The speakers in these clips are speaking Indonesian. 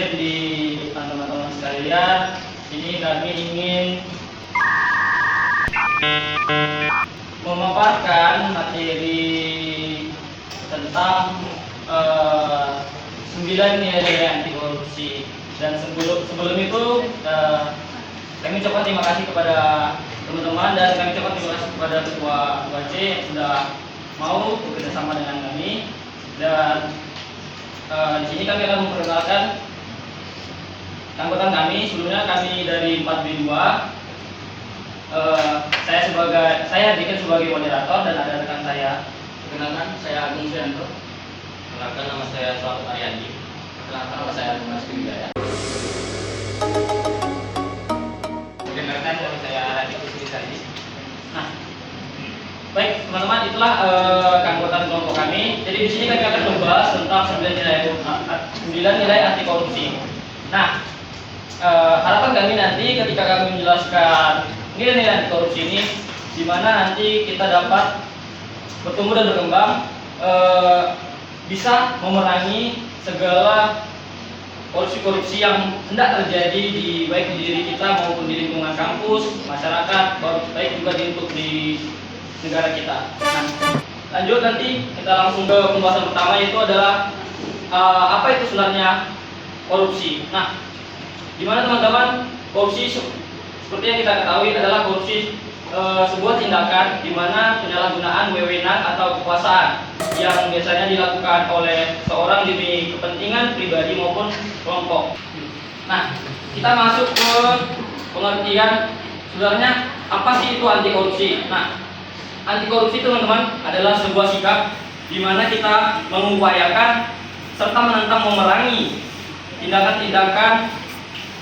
hadir di depan teman-teman sekalian. Ini kami ingin memaparkan materi tentang 9 nilai anti korupsi. Dan sebelum itu kami ucapkan terima kasih kepada teman-teman dan kami ucapkan terima kasih kepada Ketua UAC yang sudah mau bekerjasama dengan kami. Dan di sini kami akan memperkenalkan anggota kami. Sebelumnya kami dari 4B2. Saya Diken sebagai moderator dan ada rekan saya. Perkenalkan, saya Agung Suyanto. Perkenalkan, nama saya Selamat Ariandi. Perkenalkan, nama saya Mas Wijaya. Perkenalkan, nama saya Radit Kusmisari. Nah, baik teman-teman, itulah keanggotaan kelompok kami. Jadi di sini kami akan membahas tentang 9 nilai anti korupsi. Nah, harapan kami nanti ketika kami menjelaskan nilai-nilai anti korupsi ini, di mana nanti kita dapat bertumbuh dan berkembang, bisa memerangi segala korupsi-korupsi yang hendak terjadi baik di diri kita maupun di lingkungan kampus, masyarakat, baik juga di negara kita. Nah, lanjut nanti kita langsung ke pembahasan pertama, yaitu adalah apa itu sebenarnya korupsi. Nah, di mana teman-teman, korupsi seperti yang kita ketahui adalah korupsi sebuah tindakan di mana penyalahgunaan wewenang atau kekuasaan yang biasanya dilakukan oleh seorang demi kepentingan pribadi maupun kelompok. Nah, kita masuk ke pengertian sebenarnya apa sih itu anti korupsi. Nah, anti korupsi teman-teman adalah sebuah sikap di mana kita mengupayakan serta menentang memerangi tindakan-tindakan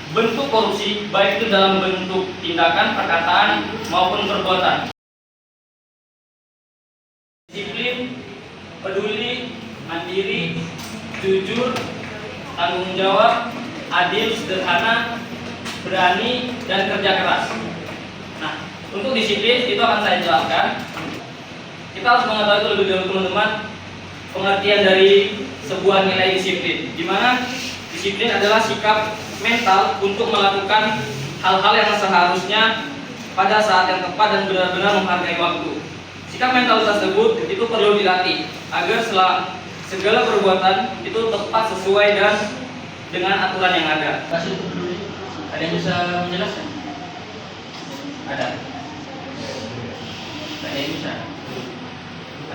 bentuk korupsi, baik itu dalam bentuk tindakan, perkataan maupun perbuatan. Disiplin, peduli, mandiri, jujur, tanggung jawab, adil, sederhana, berani, dan kerja keras. Nah, untuk disiplin itu akan saya jelaskan. Kita harus mengetahui terlebih dahulu teman-teman pengertian dari sebuah nilai disiplin, di mana disiplin adalah sikap mental untuk melakukan hal-hal yang seharusnya pada saat yang tepat dan benar-benar menghargai waktu. Sikap mental tersebut itu perlu dilatih agar segala perbuatan itu tepat sesuai dan dengan aturan yang ada. Kasih dulu. Ada yang bisa menjelaskan? Ada. Ada yang bisa.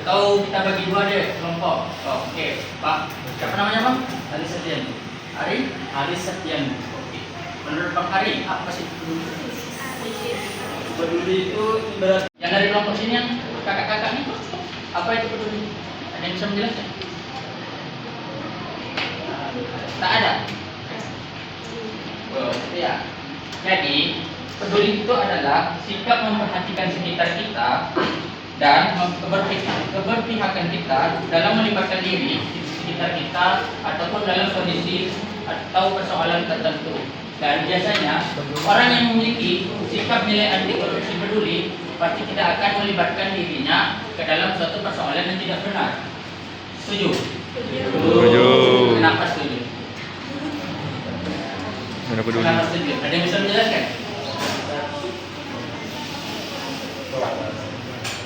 Atau kita bagi dua deh kelompok. Oh, oke, Pak. Siapa namanya, Bang? Ali Setian. Ari Setian. Oke. Menurut Bang Ari, apa sih peduli? Peduli itu ibarat Yang dari kelompok sini yang kakak-kakak ini, apa itu peduli? Ada yang bisa menjelaskan? Tak ada. Oh, ya. Jadi, peduli itu adalah sikap memperhatikan sekitar kita dan keberpihakan kita dalam melibatkan diri di sekitar kita ataupun dalam kondisi atau persoalan tertentu. Dan biasanya orang yang memiliki sikap nilai anti korupsi peduli pasti tidak akan melibatkan dirinya ke dalam suatu persoalan yang tidak benar. Setuju? Setuju. Kenapa setuju? Kenapa peduli? Kenapa setuju? Ada yang bisa menjelaskan?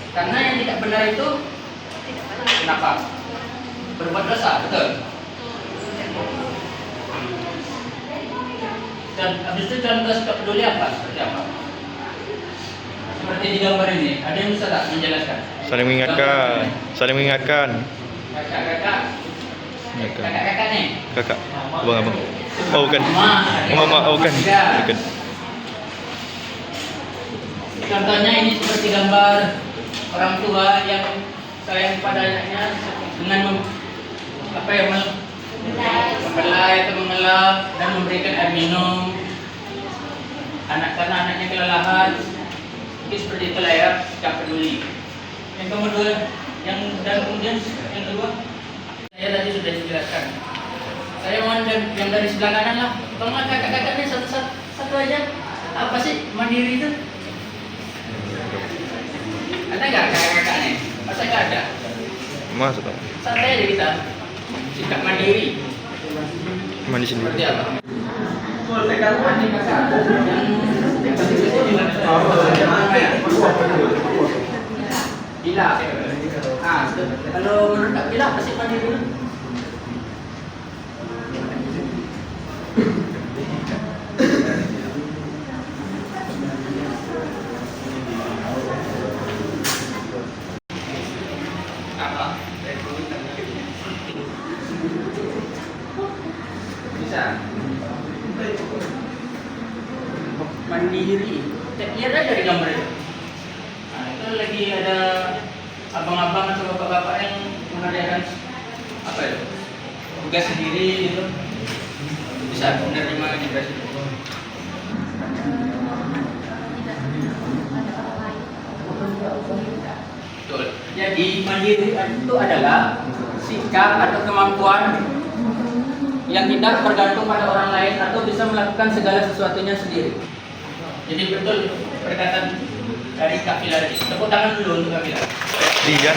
Karena yang tidak benar itu kenapa? Berbuat dosa, betul? Dan habis itu contoh sikap peduli apa? Seperti apa? Seperti di gambar ini, ada yang bisa tak menjelaskan? Saling mengingatkan. Saling mengingatkan. Kakak-kakak. Ingatkan. Kakak-kakak nih. Kakak. Abang-abang. Oh bukan. Mama. Mama. Oh bukan. Bukan. Contohnya ini seperti gambar orang tua yang sayang pada anaknya dengan membelai atau mengelap dan memberikan air minum karena anaknya kelelahan. Itu seperti itulah ya sikap peduli. Yang kemudian yang kedua saya tadi sudah dijelaskan. Saya mohon yang dari sebelah kanan lah. Tolong kakak-kakaknya satu aja. Apa sih mandiri itu? Ada nggak kakak-kakak nih? Masa nggak ada? Masuk. Santai aja kita. Sikap mandiri. Mandi Seperti sendiri. apa? Mandi kakak. Bila. Kalau menurut Kak Bila pasti mandi dulu. Apa? Bisa. Mandiri. Lihat aja dari gambar itu. Nah, itu lagi ada abang-abang atau bapak-bapak yang mengerjakan apa itu? Tugas sendiri gitu. Bisa menerima tugas itu. Betul. Jadi mandiri itu adalah sikap atau kemampuan yang tidak bergantung pada orang lain atau bisa melakukan segala sesuatunya sendiri. Jadi betul perkataan dari Kak Bila tadi. Tepuk tangan dulu untuk Kak Bila. Iya.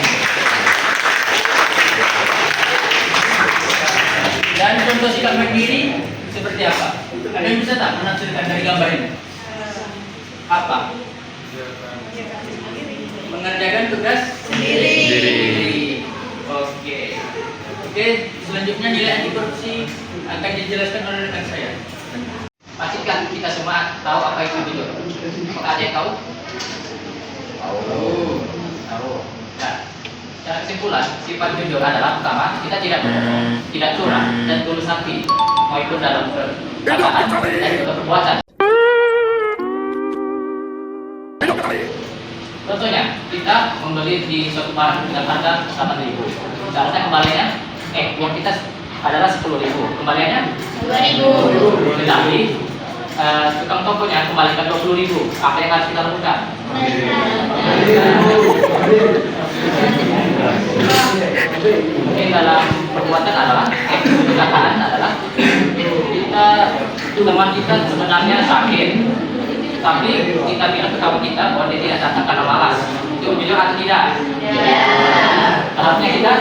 Dan contoh sikap mandiri seperti apa? Ada yang bisa tak menafsirkan dari gambar ini? Apa? Mengerjakan tugas Sendiri. Oke. Oke, selanjutnya nilai anti korupsi akan dijelaskan oleh rekan saya. Pastikan kita semua tahu apa itu jujur. Apakah ada yang tahu? Tahu. Nah, secara kesimpulan, sifat jujur adalah pertama, kita tidak berbohong, tidak curang, dan tulus hati, maupun dalam perkataan dan juga perbuatan. Contohnya, kita membeli di suatu barang dengan harga 8.000. Seharusnya kembaliannya, uang kita adalah 10.000. Kembaliannya 2.000. Tetapi tukang tokonya kembalikan 20.000. Apa yang harus kita lakukan? Mungkin dalam perbuatan adalah perkataan adalah kita teman kita sebenarnya sakit, tapi kita bilang ke kawan kita bahwa dia tidak datang karena malas. Itu jujur atau tidak? Harusnya kita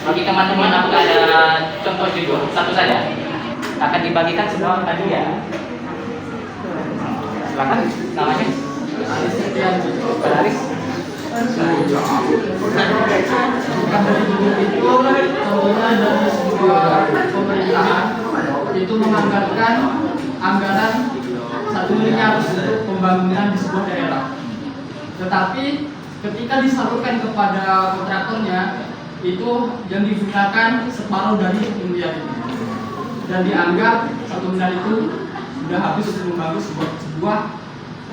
bagi teman-teman, apakah ada contoh jujur? Satu saja. Akan dibagikan semua hadiah. Silakan, namanya? Aris. Pemerintahan itu menganggarkan anggaran 1 miliar untuk pembangunan di sebuah daerah. Tetapi ketika disalurkan kepada kontraktornya, itu yang digunakan separuh dari 1 miliar itu. Dan dianggap 1 miliar itu sudah habis untuk membangun sebuah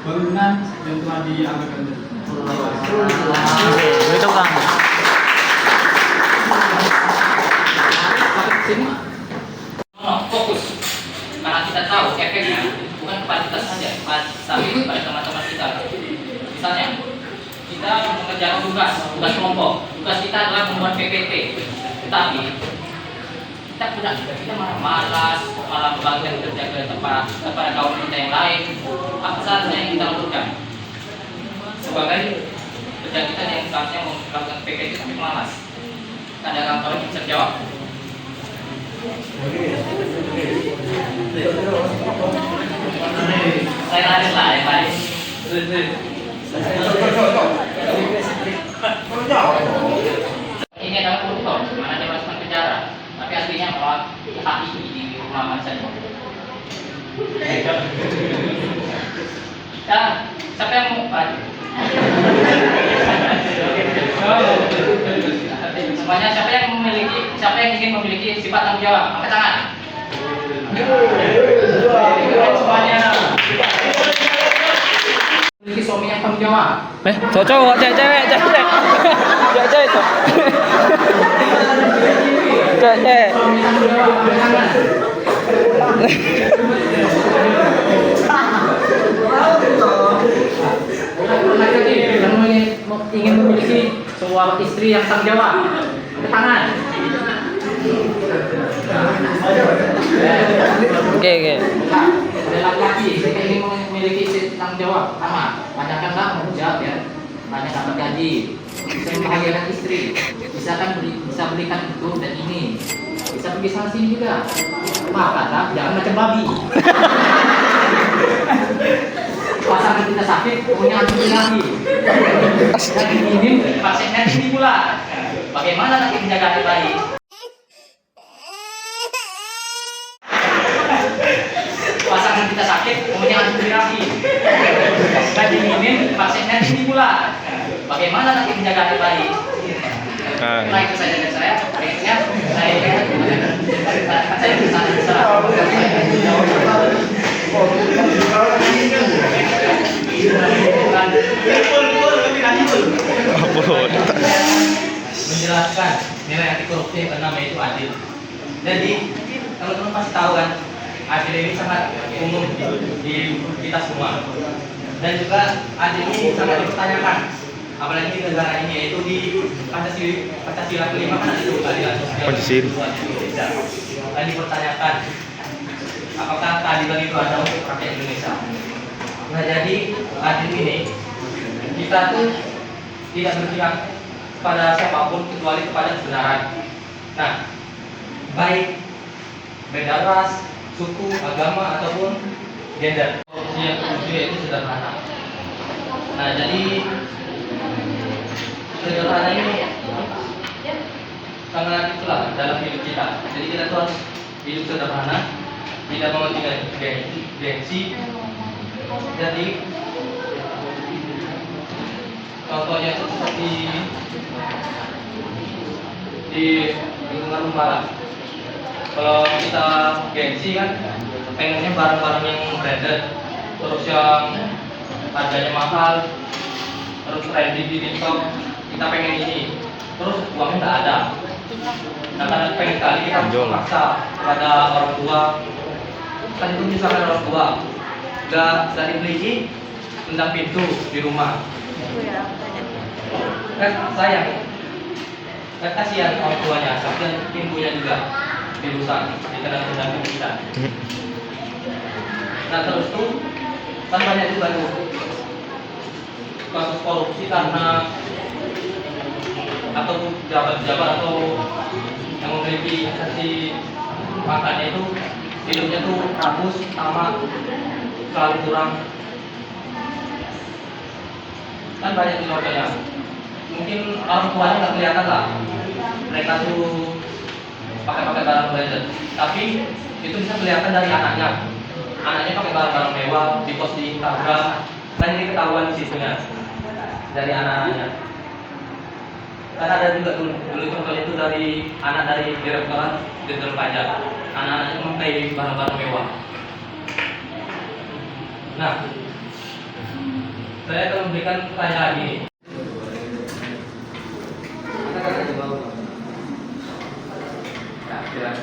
bangunan yang telah dianggarkan. Itu kan. Fokus, karena kita tahu efeknya bukan kepada kita saja, tapi kepada teman-teman kita. Misalnya, kita mengerjakan tugas kelompok. Tugas kita adalah membuat PPT. Tetapi kita malas, malah membagikan kerja ke tempat kepada kawan kita yang lain. Apa saja yang kita lakukan? Sebagai kerja kita yang seharusnya melakukan PPT tapi malas. Ada kawan-kawan yang bisa jawab? Saya lari lah yang lain. Ini adalah koruptor, mana dia masukkan penjara, tapi aslinya orang hati di rumah saja. Ya, siapa yang mau maju? Semuanya siapa yang ingin memiliki sifat tanggung jawab? Angkat tangan. Semuanya. Memiliki suami yang tanggung jawab. Cowok, cewek. Cewek itu. Cewek. Suami tanggung jawab. Angkat tangan. Lagi, ingin memiliki sebuah istri yang tanggung jawab. Angkat tangan. Oke. Ada laki-laki jika ingin memiliki istri tanggung jawab, sama banyakkanlah menjawab ya, banyak dapat gaji, bisa membahagiakan istri, bisa belikan itu dan ini, bisa pergi sana sini juga. Maka jangan macam babi. Pasangan kita sakit, punya antum lagi. Dan ini pasiennya tinggi pula. Bagaimana nanti menjaga adik bayi? Pasangan kita sakit, punya antum lagi. Dan ini pasiennya tinggi pula. Bagaimana nanti menjaga adik bayi? Nah itu saja dari saya. Berikutnya saya menjelaskan nilai anti korupsi yang pertama itu adil. Jadi teman-teman pasti tahu kan, adil ini sangat umum di kita semua. Dan juga adil ini sangat dipertanyakan, apalagi di negara ini, yaitu di Pancasila kelima kan itu keadilan sosial Indonesia. Dan dipertanyakan apakah keadilan itu ada untuk rakyat Indonesia. Nah jadi adil ini kita tuh tidak berpihak pada siapapun kecuali kepada kebenaran. Nah baik beda ras, suku, agama ataupun gender. Korupsi yang kedua itu sederhana. Nah jadi sederhana ini sangat itulah dalam hidup kita. Jadi kita tuh harus hidup sederhana, tidak mementingkan gengsi. Jadi contohnya itu seperti di lingkungan rumah. Kalau kita gengsi kan pengennya barang-barang yang branded, terus yang harganya mahal, terus trending di TikTok, kita pengen ini, terus uangnya nggak ada. Nah karena pengen kali kita memaksa kepada orang tua, kan itu misalkan orang tua nggak dibeli, tendang pintu di rumah. Kan sayang, kan kasihan orang tuanya, kasihan pintunya juga dirusak, ditendang pintu kita. Nah terus tuh kan banyak juga tuh kasus korupsi karena atau jabat-jabat atau yang memiliki instansi makanya itu hidupnya tuh rakus, tamak, selalu kurang. Kan banyak contohnya. Mungkin orang tuanya nggak kelihatan lah, mereka tuh pakai barang branded, tapi itu bisa kelihatan dari anaknya. Anaknya pakai barang-barang mewah, di post di Instagram, kan ini ketahuan di situnya dari anak-anaknya. Kan ada juga dulu contohnya itu dari anak dari direktorat jenderal pajak, anak-anaknya memakai barang-barang mewah. Nah, saya akan memberikan pertanyaan ini. Nah, kira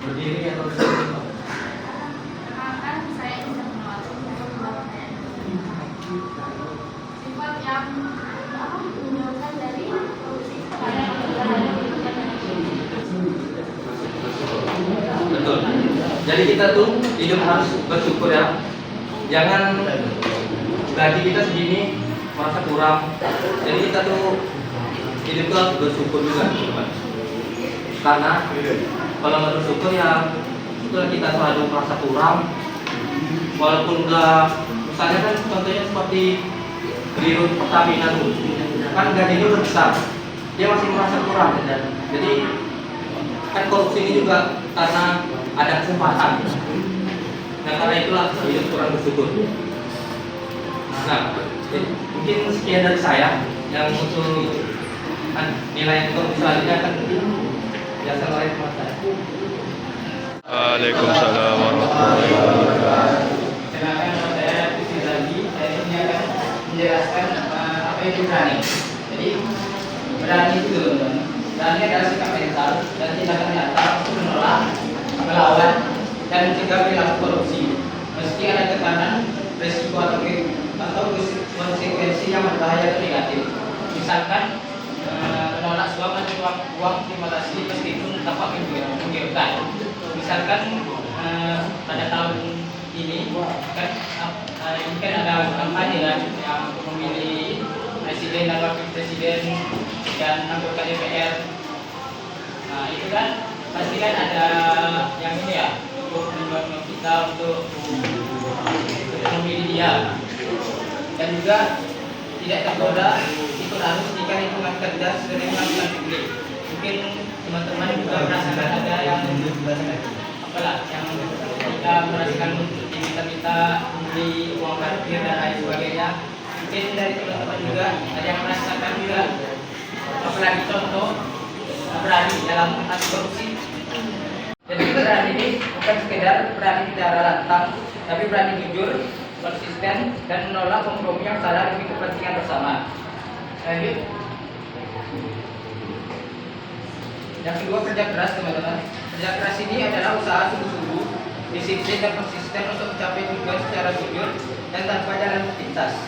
berdiri atau berdiri? Perkenalkan, saya bisa menolak sifat yang menjauhkan dari korupsi kepada Betul. Jadi kita tuh hidup harus bersyukur ya. Jangan gaji kita segini merasa kurang. Jadi kita tuh hidup tuh harus bersyukur juga, teman. Karena kalau nggak bersyukur ya itulah kita selalu merasa kurang. Walaupun udah, misalnya kan contohnya seperti di Rut Pertamina tuh, kan gajinya udah besar, dia masih merasa kurang. Jadi kan korupsi ini juga karena ada kesempatan. Nah karena itulah hidup kurang bersyukur. Nah mungkin sekian dari saya. Yang untuk nilai untuk selanjutnya akan jasa oleh teman saya. Waalaikumsalam warahmatullahi wabarakatuh. Silakan saya Pusi lagi. Saya ini akan menjelaskan apa itu berani. Jadi berani itu teman-teman. Berani adalah sikap mental dan tindakan nyata untuk menolak, melawan, dan mencegah perilaku korupsi. Meski ada tekanan, resiko atau konsekuensi yang berbahaya atau negatif. Misalkan menolak suap atau uang terima kasih meskipun tampak menggiurkan. Misalkan pada tahun ini kan ini kan ada kampanye kan yang memilih presiden dan wakil presiden dan anggota DPR Nah itu kan pasti kan ada yang ini ya, untuk membantu kita untuk memilih dia, dan juga tidak tergoda ikut arus jika lingkungan kerja sering melakukan publik. Mungkin teman-teman juga merasakan ada yang apalah yang kita merasakan diminta-minta membeli uang parkir dan lain sebagainya. Mungkin dari teman-teman juga ada yang merasakan juga, apalagi contoh berani dalam anti korupsi. Jadi berani ini bukan sekedar berani bicara lantang, tapi berani jujur, konsisten, dan menolak kompromi yang salah demi kepentingan bersama. Lanjut. Yang kedua, kerja keras teman-teman. Kerja keras ini adalah usaha sungguh-sungguh, disiplin dan konsisten untuk mencapai tujuan secara jujur dan tanpa jalan pintas.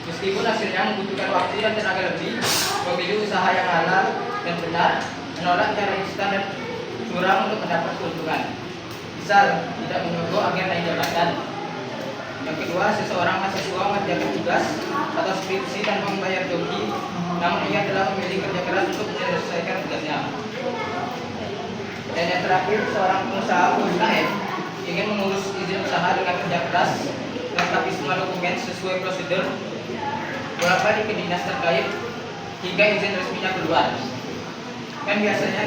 Meskipun hasilnya membutuhkan waktu dan tenaga lebih, memilih usaha yang halal dan benar, menolak cara instan dan curang untuk mendapat keuntungan. Misal, tidak menyogok agar naik jabatan. Yang kedua, seseorang mahasiswa mengerjakan tugas atau skripsi tanpa membayar joki, namun ia telah memilih kerja keras untuk menyelesaikan tugasnya. Dan yang terakhir, seorang pengusaha UMKM ingin mengurus izin usaha dengan kerja keras, lengkapi semua dokumen sesuai prosedur, bolak-balik ke dinas terkait hingga izin resminya keluar. Kan biasanya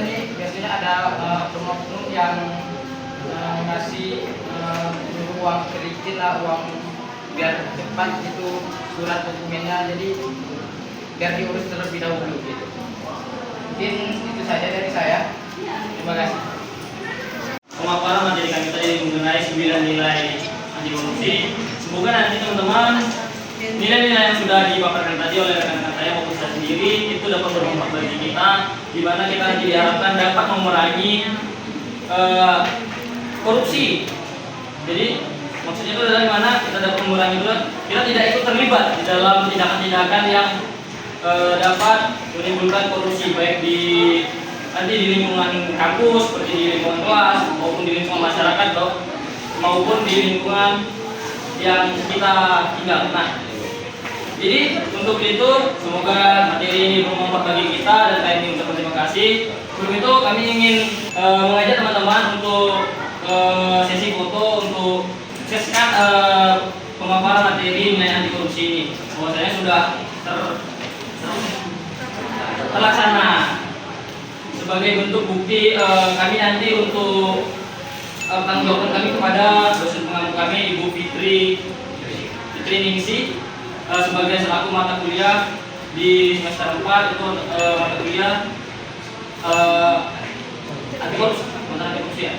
ada oknum yang ngasih uang kredit lah, uang biar cepat itu surat dokumennya, jadi biar diurus terlebih dahulu gitu. Mungkin itu saja dari saya. Terima kasih. Pemaparan materi kami tadi mengenai 9 nilai anti korupsi. Semoga nanti teman-teman nilai-nilai yang sudah dipaparkan tadi oleh rekan-rekan saya maupun saya sendiri itu dapat bermanfaat bagi kita, di mana kita nanti diharapkan dapat mengurangi korupsi. Jadi maksudnya itu adalah mana kita dapat mengurangi itu, kita tidak ikut terlibat di dalam tindakan-tindakan yang dapat menimbulkan korupsi, baik di nanti di lingkungan kampus, seperti di lingkungan kelas, maupun di lingkungan masyarakat, maupun di lingkungan yang kita tinggal. Nah, jadi untuk itu semoga materi ini bermanfaat bagi kita dan kami ingin ucapkan terima kasih. Sebelum itu kami ingin mengajak teman-teman untuk sesi foto untuk sukseskan pemaparan materi nilai anti korupsi ini. Bahwasanya sudah terlaksana. Sebagai bentuk bukti kami nanti untuk tanggung jawab kami kepada dosen pengampu kami Ibu Fitri Ningsi sebagai selaku mata kuliah di semester 4 itu mata kuliah anti korupsi ya.